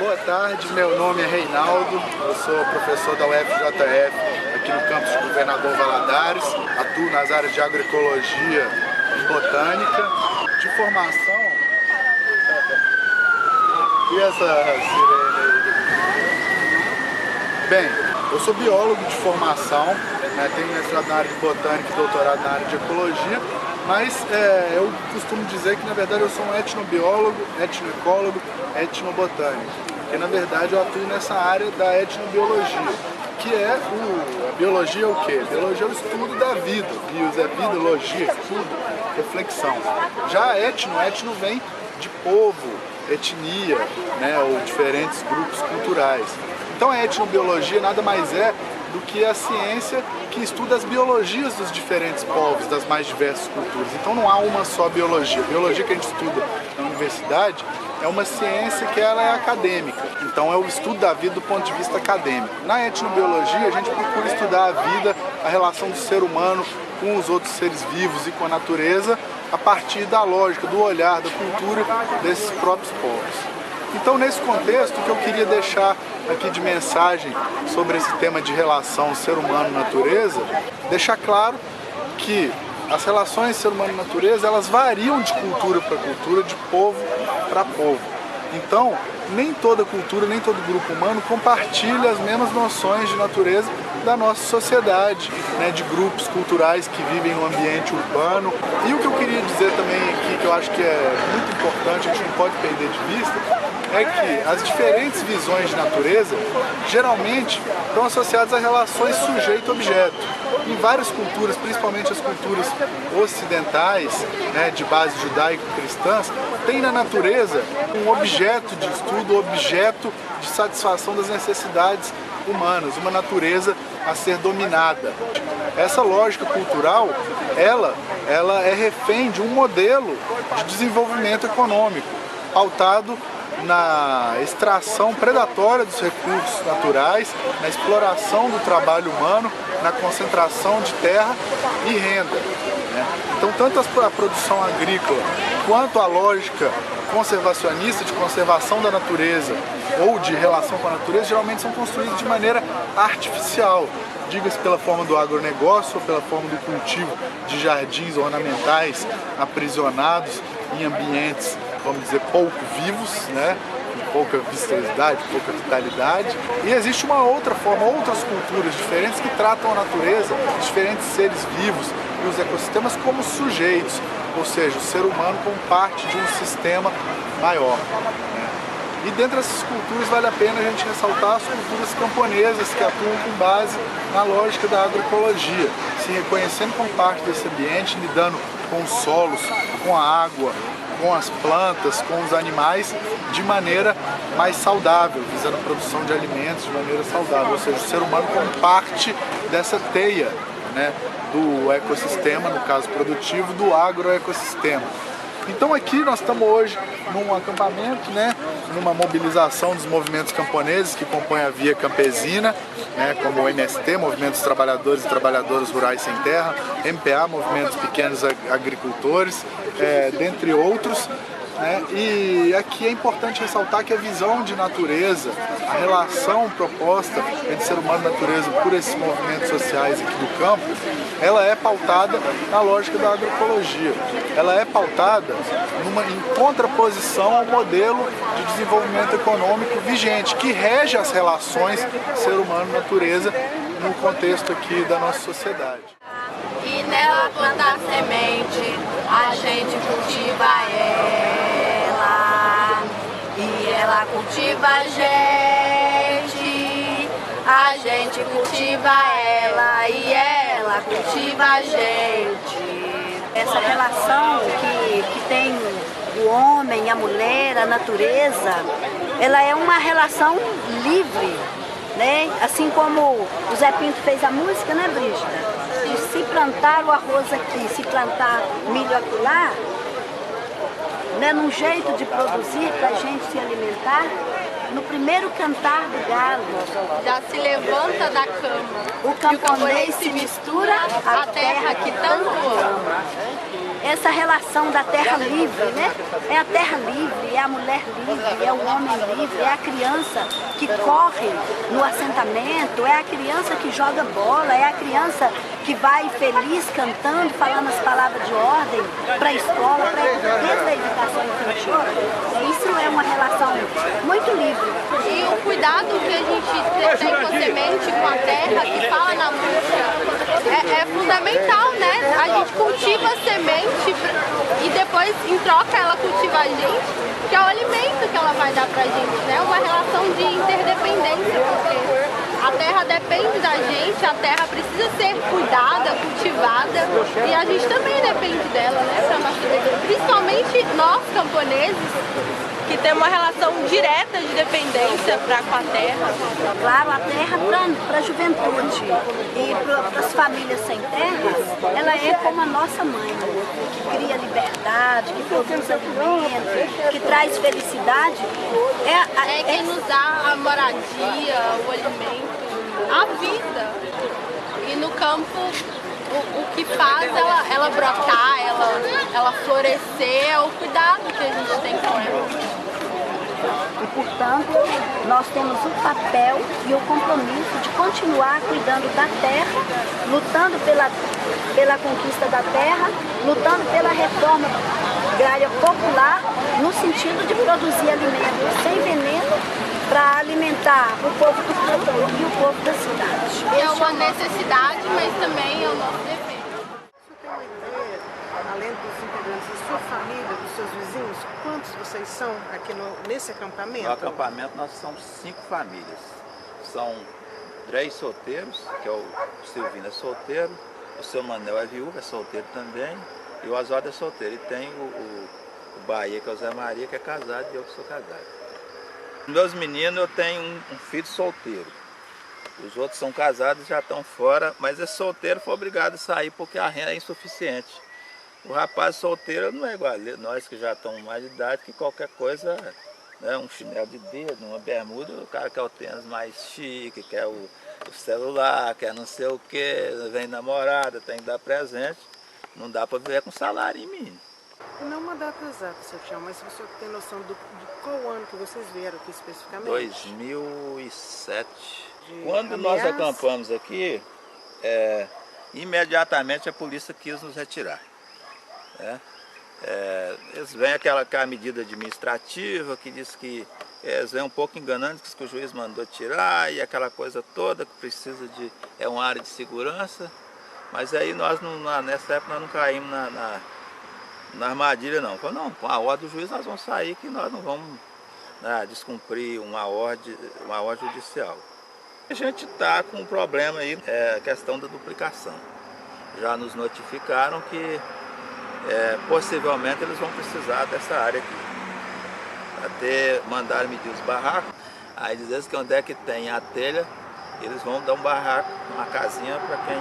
Boa tarde, meu nome é Reinaldo, eu sou professor da UFJF aqui no campus de Governador Valadares, atuo nas áreas de agroecologia e botânica, de formação. E essa sirene aí? Bem, eu sou biólogo de formação, né, tenho mestrado na área de botânica e doutorado na área de ecologia, mas eu costumo dizer que na verdade eu sou um etnobiólogo, etnoecólogo, etnobotânico. Porque na verdade eu atuo nessa área da etnobiologia, que é a biologia é o quê? Biologia é o estudo da vida, bios é vida, logia, estudo, reflexão. Já etno vem de povo, etnia, né, ou diferentes grupos culturais. Então a etnobiologia nada mais é do que a ciência que estuda as biologias dos diferentes povos, das mais diversas culturas. Então não há uma só biologia. A biologia que a gente estuda na universidade é uma ciência que ela é acadêmica. Então é o estudo da vida do ponto de vista acadêmico. Na etnobiologia a gente procura estudar a vida, a relação do ser humano com os outros seres vivos e com a natureza a partir da lógica, do olhar, da cultura desses próprios povos. Então, nesse contexto, o que eu queria deixar aqui de mensagem sobre esse tema de relação ser humano-natureza, deixar claro que as relações ser humano-natureza, elas variam de cultura para cultura, de povo para povo. Então, nem toda cultura, nem todo grupo humano compartilha as mesmas noções de natureza da nossa sociedade, né, de grupos culturais que vivem no ambiente urbano. E o que eu queria dizer também aqui, que eu acho que é muito importante, a gente não pode perder de vista, é que as diferentes visões de natureza geralmente estão associadas a relações sujeito-objeto. Em várias culturas, principalmente as culturas ocidentais, né, de base judaico-cristãs, tem na natureza um objeto de estudo, objeto de satisfação das necessidades humanas, uma natureza a ser dominada. Essa lógica cultural, ela é refém de um modelo de desenvolvimento econômico, pautado na extração predatória dos recursos naturais, na exploração do trabalho humano, na concentração de terra e renda, né? Então, tanto a produção agrícola quanto a lógica conservacionista de conservação da natureza ou de relação com a natureza geralmente são construídas de maneira artificial, diga-se pela forma do agronegócio ou pela forma do cultivo de jardins ornamentais aprisionados em ambientes, vamos dizer, pouco vivos, né? Com pouca vistosidade, pouca vitalidade. E existe uma outra forma, outras culturas diferentes que tratam a natureza, diferentes seres vivos e os ecossistemas como sujeitos, ou seja, o ser humano como parte de um sistema maior, né? E dentre essas culturas vale a pena a gente ressaltar as culturas camponesas que atuam com base na lógica da agroecologia, se reconhecendo como parte desse ambiente, lidando com os solos, com a água, com as plantas, com os animais de maneira mais saudável, visando a produção de alimentos de maneira saudável, ou seja, o ser humano como parte dessa teia, né, do ecossistema, no caso produtivo, do agroecossistema. Então aqui nós estamos hoje num acampamento, né, numa mobilização dos movimentos camponeses que compõem a Via Campesina, né, como o MST, Movimento dos Trabalhadores e Trabalhadoras Rurais Sem Terra, MPA, Movimento dos Pequenos Agricultores, dentre outros, né? E aqui é importante ressaltar que a visão de natureza, a relação proposta entre ser humano e natureza por esses movimentos sociais aqui do campo, ela é pautada na lógica da agroecologia. Ela é pautada em contraposição ao modelo de desenvolvimento econômico vigente, que rege as relações ser humano-natureza no contexto aqui da nossa sociedade. E nela plantar semente, a gente cultiva ela, e ela cultiva a gente cultiva ela, e ela cultiva a gente. Essa relação que tem o homem, a mulher, a natureza, ela é uma relação livre, né? Assim como o Zé Pinto fez a música, né, Brígida? Se plantar o arroz aqui, se plantar milho acolá, né, num jeito de produzir para a gente se alimentar, no primeiro cantar do galo, já se levanta da cama, o camponês se mistura à terra que tanto ama. essa relação da terra livre, né? É a terra livre, é a mulher livre, é o homem livre, é a criança que corre no assentamento, é a criança que joga bola, é a criança que vai feliz cantando, falando as palavras de ordem para a escola, desde a educação infantil. Isso é uma relação muito livre. E o cuidado que a gente tem com a semente, com a terra, que fala na música, é fundamental, né? A gente cultiva a semente e depois, em troca, ela cultiva a gente, que é o alimento que ela vai dar pra gente, né? Uma relação de interdependência, porque a terra depende da gente, a terra precisa ser cuidada, cultivada, e a gente também depende dela, né? Pra nossa vida. Principalmente nós, camponeses, que tem uma relação direta de dependência com a terra. Claro, a terra para a juventude e para as famílias sem terra, ela é como a nossa mãe, que cria liberdade, que produz alimento, que traz felicidade. É quem nos dá a moradia, o alimento, a vida. E no campo, o que faz ela brotar, ela florescer, é o cuidado que a gente tem com ela. E, portanto, nós temos o papel e o compromisso de continuar cuidando da terra, lutando pela conquista da terra, lutando pela reforma agrária popular, no sentido de produzir alimentos sem veneno para alimentar o povo do campo e o povo da cidade. É uma necessidade, mas também é o nosso dever. Você tem uma ideia, além dos integrantes da sua família, dos seus vizinhos, quantos vocês são aqui nesse acampamento? No acampamento nós somos 5 famílias. São 3 solteiros, que é o Silvino é solteiro, o seu Manel é viúvo, é solteiro também, e o Oswaldo é solteiro. E tem o Bahia, que é o Zé Maria, que é casado, e eu que sou casado. Meus meninos, eu tenho um filho solteiro. Os outros são casados e já estão fora, mas esse solteiro foi obrigado a sair porque a renda é insuficiente. O rapaz solteiro não é igual a nós que já estamos mais de idade, que qualquer coisa, né, um chinelo de dedo, uma bermuda, o cara quer o tênis mais chique, quer o celular, quer não sei o que, vem namorada, tem que dar presente. Não dá para viver com salário mínimo. Não uma data exata, seu Tião, mas se você tem noção de qual ano que vocês vieram aqui especificamente? 2007. De Quando nós ameaça? acampamos aqui, imediatamente a polícia quis nos retirar. Né? Eles vêm aquela medida administrativa que diz que eles vêm um pouco enganando, que o juiz mandou tirar e aquela coisa toda que precisa de... é uma área de segurança, mas aí nós, nessa época, nós não caímos na armadilha não. Falei, não, com a ordem do juiz nós vamos sair, que nós não vamos descumprir uma ordem judicial. A gente está com um problema aí, a questão da duplicação. Já nos notificaram que possivelmente eles vão precisar dessa área aqui. Até mandaram medir os barracos, aí dizem que onde é que tem a telha, eles vão dar um barraco, uma casinha para quem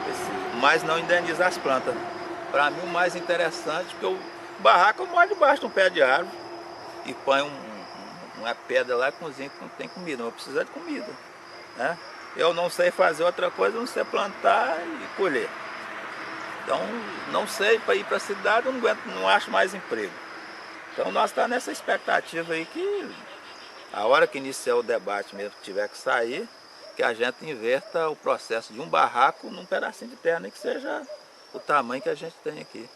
precisa. Mas não indenizar as plantas. Para mim o mais interessante, porque o barraco eu moro debaixo de um pé de árvore e põe uma pedra lá e cozinha que não tem comida, não precisa de comida. Né? Eu não sei fazer outra coisa, não sei plantar e colher. Então não sei, para ir para a cidade eu não acho mais emprego. Então nós estamos nessa expectativa aí que a hora que iniciar o debate mesmo, que tiver que sair, que a gente inverta o processo de um barraco num pedacinho de terra, nem que seja o tamanho que a gente tem aqui,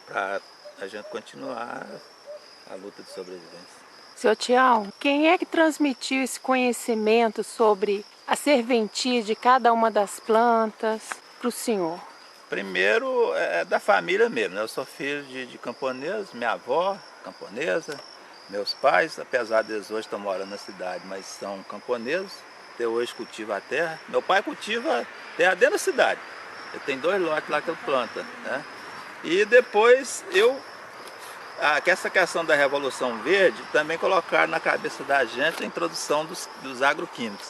para a gente continuar a luta de sobrevivência. Seu Tião, quem é que transmitiu esse conhecimento sobre a serventia de cada uma das plantas para o senhor? Primeiro é da família mesmo, né? Eu sou filho de camponeses, minha avó camponesa, meus pais, apesar deles hoje estão morando na cidade, mas são camponeses, até hoje cultiva a terra. Meu pai cultiva terra dentro da cidade. Ele tem 2 lotes lá que ele planta, né? E depois essa questão da Revolução Verde também colocaram na cabeça da gente a introdução dos agroquímicos.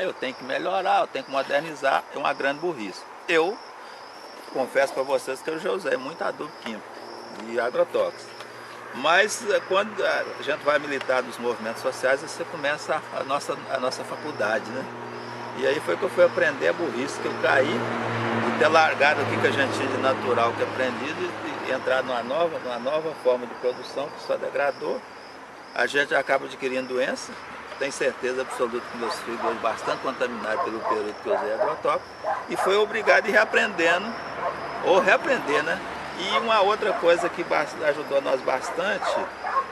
Eu tenho que melhorar, eu tenho que modernizar, é uma grande burrice. Eu confesso para vocês que eu já usei muito adubo químico e agrotóxico. Mas quando a gente vai militar nos movimentos sociais, você começa a nossa faculdade, né? E aí foi que eu fui aprender a burrice, que eu caí e ter largado o que a gente tinha de natural que aprendido e entrar numa nova forma de produção que só degradou. A gente acaba adquirindo doença. Tenho certeza absoluta que meus filhos hoje bastante contaminados pelo período que eu usei agrotóxico e foi obrigado a ir reaprendendo, ou reaprender, né? E uma outra coisa que ajudou nós bastante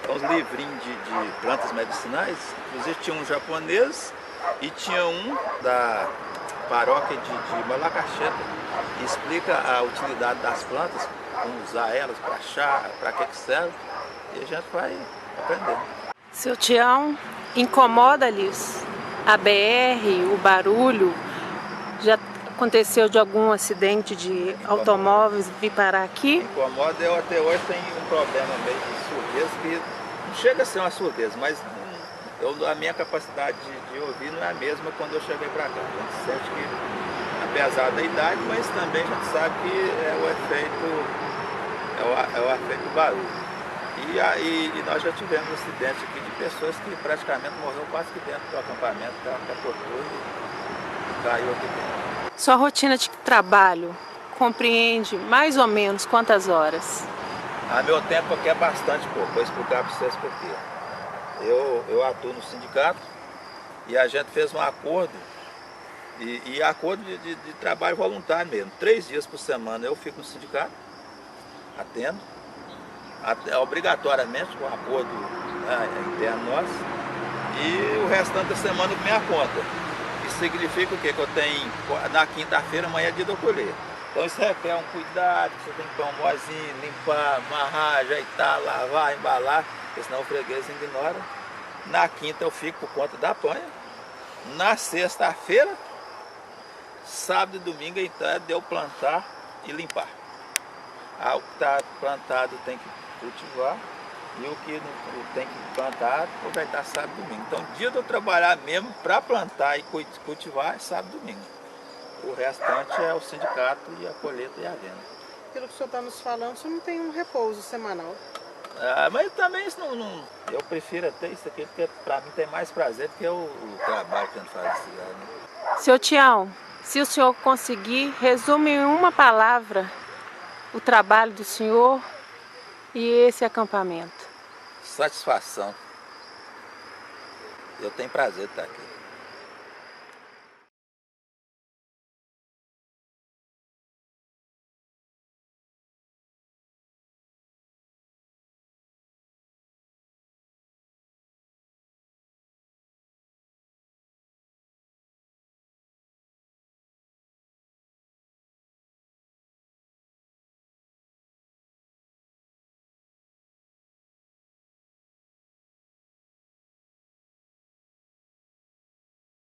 são os livrinhos de plantas medicinais. Inclusive tinha um japonês e tinha um da paróquia de Malacaxeta, que explica a utilidade das plantas, como usar elas para chá, para que serve, e a gente vai aprendendo. Seu Tião, incomoda-lhes a BR, o barulho? Já aconteceu de algum acidente de automóveis vir parar aqui? Incomoda, eu até hoje tenho um problema meio de surdez, que não chega a ser uma surdez, mas a minha capacidade de ouvir não é a mesma quando eu cheguei para cá. A gente sente que, apesar da idade, mas também a gente sabe que é o efeito do barulho. E nós já tivemos um acidente aqui de pessoas que praticamente morreram quase que dentro do acampamento, que capotou e caiu aqui dentro. Sua rotina de trabalho compreende mais ou menos quantas horas? Meu tempo aqui é bastante pouco, vou explicar para vocês por quê. Eu atuo no sindicato e a gente fez um acordo, e acordo de trabalho voluntário mesmo. 3 dias por semana eu fico no sindicato, atendo, obrigatoriamente com acordo interno nosso, e o restante da semana por minha conta. Isso significa o quê? Que eu tenho, na quinta-feira, amanhã é dia de eu colher. Então isso requer um cuidado, você tem que pôr um mozinho, limpar, amarrar, ajeitar, lavar, embalar, porque senão o freguês ignora. Na quinta eu fico por conta da panha. Na sexta-feira, sábado e domingo, então é de eu plantar e limpar. O que está plantado tem que cultivar e o que não tem que plantar aproveitar sábado e domingo. Então o dia de eu trabalhar mesmo para plantar e cultivar é sábado e domingo. O restante é o sindicato e a colheita e a venda. Pelo que o senhor está nos falando, o senhor não tem um repouso semanal? Mas também isso não, eu prefiro até isso aqui, porque para mim tem mais prazer do que o trabalho que a gente faz esse ano. Seu Tião, se o senhor conseguir, resume em uma palavra o trabalho do senhor e esse acampamento. Satisfação. Eu tenho prazer de estar aqui.